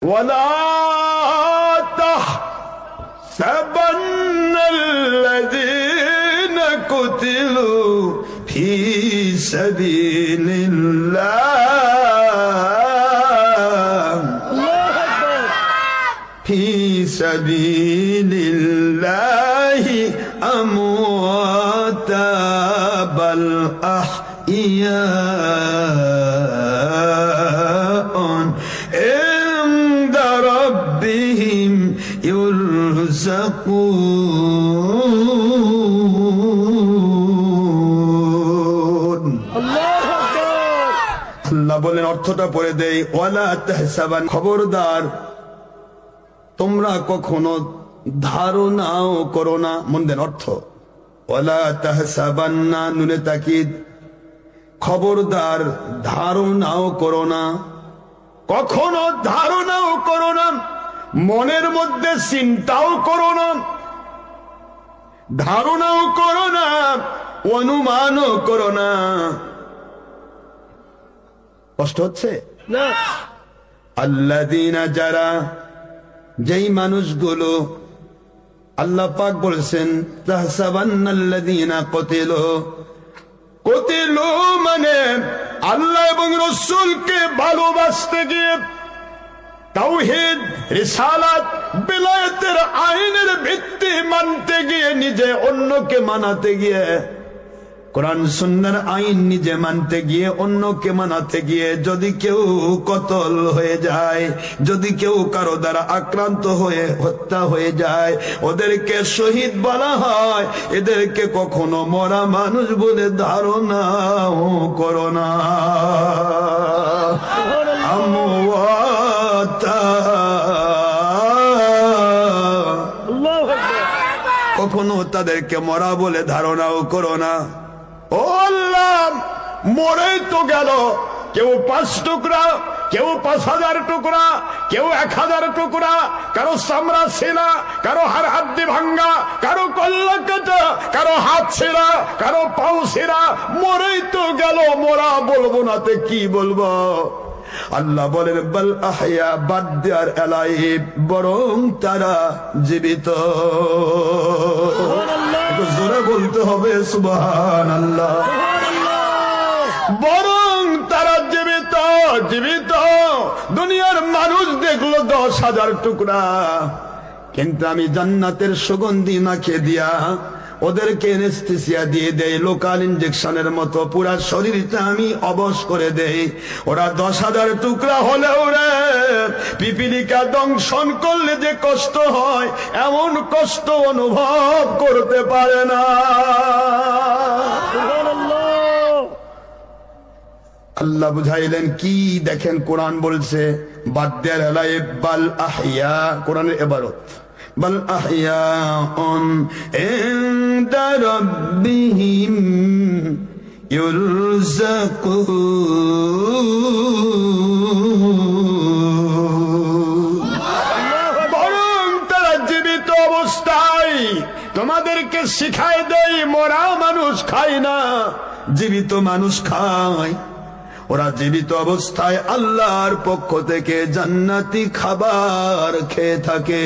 ولا تحسبن الذين قتلوا في سبيل الله أمواتا بل أحياء عند ربهم يرزقون আল্লাহ বলেন অর্থটা পড়ে দেই ওয়ালা তাহসাবান খবরদার তোমরা কখনো ধারণাও করো না মন দেন অর্থ ওয়ালা তাহসাবান্না নুনে তাকিদ খবরদার ধারণাও করো না কখনো ধারণাও করো না মনের মধ্যে চিন্তাও করো না ধারণাও করো না অনুমানও করো না কষ্ট হচ্ছে না আল্লাযীনা যারা যেই মানুষগুলো আল্লাহ পাক বলেছেন তাহসাবান্নাল্লাযীনা কুতিলু মানে আল্লাহ এবং রাসূলকে ভালোবাসতে গিয়ে তাওহীদ রিসালাত বিলায়াতের আইনের ভিত্তি মানতে গিয়ে নিজে অন্যকে মানাতে গিয়ে কোরআন সুন্নাহর আইন নিজে মানতে গিয়ে অন্যকে মানাতে গিয়ে যদি কেউ কতল হয়ে যায় যদি কেউ কারো দ্বারা আক্রান্ত হয়ে হত্যা হয়ে যায় ওদেরকে শহীদ বলা হয় এদেরকে কখনো মরা মানুষ বলে ধারণাও করো না আমওয়াতা কখনো তাদেরকে মরা বলে ধারণাও করো না ও আল্লাহ মরেই তো গেল কেউ 5 টুকরা কেউ 5000 টুকরা কেউ 1000 টুকরা কারো চামড়া ছিলা কারো হাড় ভাঙ্গা কারো কল্লা কাটা কারো হাত ছিলা কারো পাও ছিলা মরেই তো গেল মরা বলবো না তে কি বলবো আল্লাহ বলেন বাল আহয়া বাদ দেয়ার আলাইব বরং তারা জীবিত জোরে বলতে হবে সুবহানাল্লাহ বরং তারা জীবিত জীবিত দুনিয়ার মানুষ দেখলো 10,000 টুকরা কিন্তু আমি জান্নাতের সুগন্ধি মাখিয়ে দিয়া ওদেরকে এনেস্থেসিয়া দিয়ে দেই লোকাল ইনজেকশনের মতো পুরা শরীরটা আমি অবশ করে দেই ওরা 10,000 টুকরা হলেও রে পিপিলিকা দংশন করলে যে কষ্ট হয় এমন কষ্ট অনুভব করতে পারে না আল্লাহ বুঝাইলেন কি দেখেন কোরআন বলছে বাদ্যার আলাইব বাল আহইয়া কোরআনের ইবারত بل أحياء عند ربهم يرزقون বরং তারা জীবিত অবস্থায় তোমাদেরকে শিখায় দেই মরা মানুষ খায় না জীবিত মানুষ খায় ওরা জীবিত অবস্থায় আল্লাহর পক্ষ থেকে জান্নাতি খাবার খেয়ে থাকে।